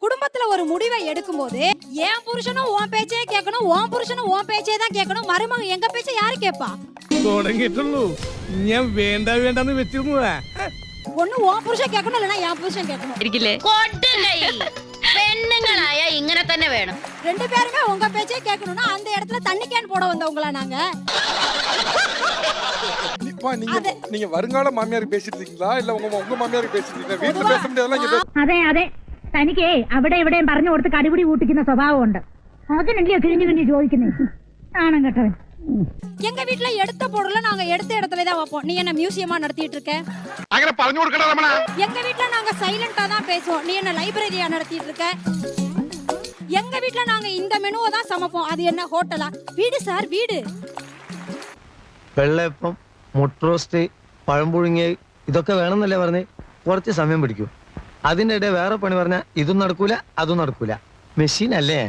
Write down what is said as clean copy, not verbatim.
குடும்பத்துல ஒரு முடிவை எடுக்கும் போது என் புருஷனும் உன் பேச்சே கேட்கணும், உன் புருஷனும் உன் பேச்சே தான் கேட்கணும். மருமகன் எங்க பேச்ச யாரு கேட்பா? തുടങ്ങിയിട്ടുള്ളൂ. ഞാൻ വേണ്ട വേണ്ടെന്ന് വെച്ചിരുന്നതാ. ஒண்ணு உன் புருஷன் கேட்கணும், இல்லனா என் புருஷன் கேட்கணும். ഇരിക്കില്ലേ? പെണ്ണുങ്ങളായ ഇങ്ങനെ തന്നെ വേണം. ரெண்டு பேருமே உங்க பேச்சே கேட்கணும்னா அந்த இடத்துல தண்ணி கேன் போட வந்தவங்களா நாங்க? நீங்க வருங்கால மாமியார் பேசிட்டு இருக்கீங்களா இல்ல உங்க மாமியார் பேசிட்டு இருக்கீங்களா? வீட்டுல பேச முடியாதெல்லாம் അതെ അതെ, തനിക്ക് അവിടെ ഇവിടെയും പറഞ്ഞു കൊടുത്ത് കടിപിടി കൂട്ടിക്കുന്ന സ്വഭാവമുണ്ട്. അതിനല്ലേ കിഴിഞ്ഞു കിഴിഞ്ഞു ചോദിക്കുന്നേ, ആണം കേട്ടവൻ. எங்க வீட்ல எடுத்த பொருளை நாங்க எடுத்த இடத்துல தான் வைப்போம். நீ என்ன மியூசியமா நடத்திட்டு இருக்க? അങ്ങനെ പറഞ്ഞു കൊടുക്കടാ രമണ. எங்க வீட்ல நாங்க சைலண்டா தான் பேசுவோம். நீ என்ன லைப்ரரியா நடத்திட்டு இருக்க? எங்க வீட்ல நாங்க இந்த மெனுவை தான் சமைப்போம். அது என்ன ஹோட்டலா? வீடு சார், வீடு. വെള്ളയപ്പം, മുട്ട റോസ്റ്റ്, പഴം പുഴുങ്ങിയ ഇതൊക്കെ വേണമെന്നല്ലേ പറഞ്ഞേ? കുറച്ച് സമയം പിടിക്കും. അതിൻ്റെ ഇടയിൽ വേറെ പണി പറഞ്ഞാൽ ഇതും നടക്കൂല അതും നടക്കൂല. മെഷീൻ അല്ലേ?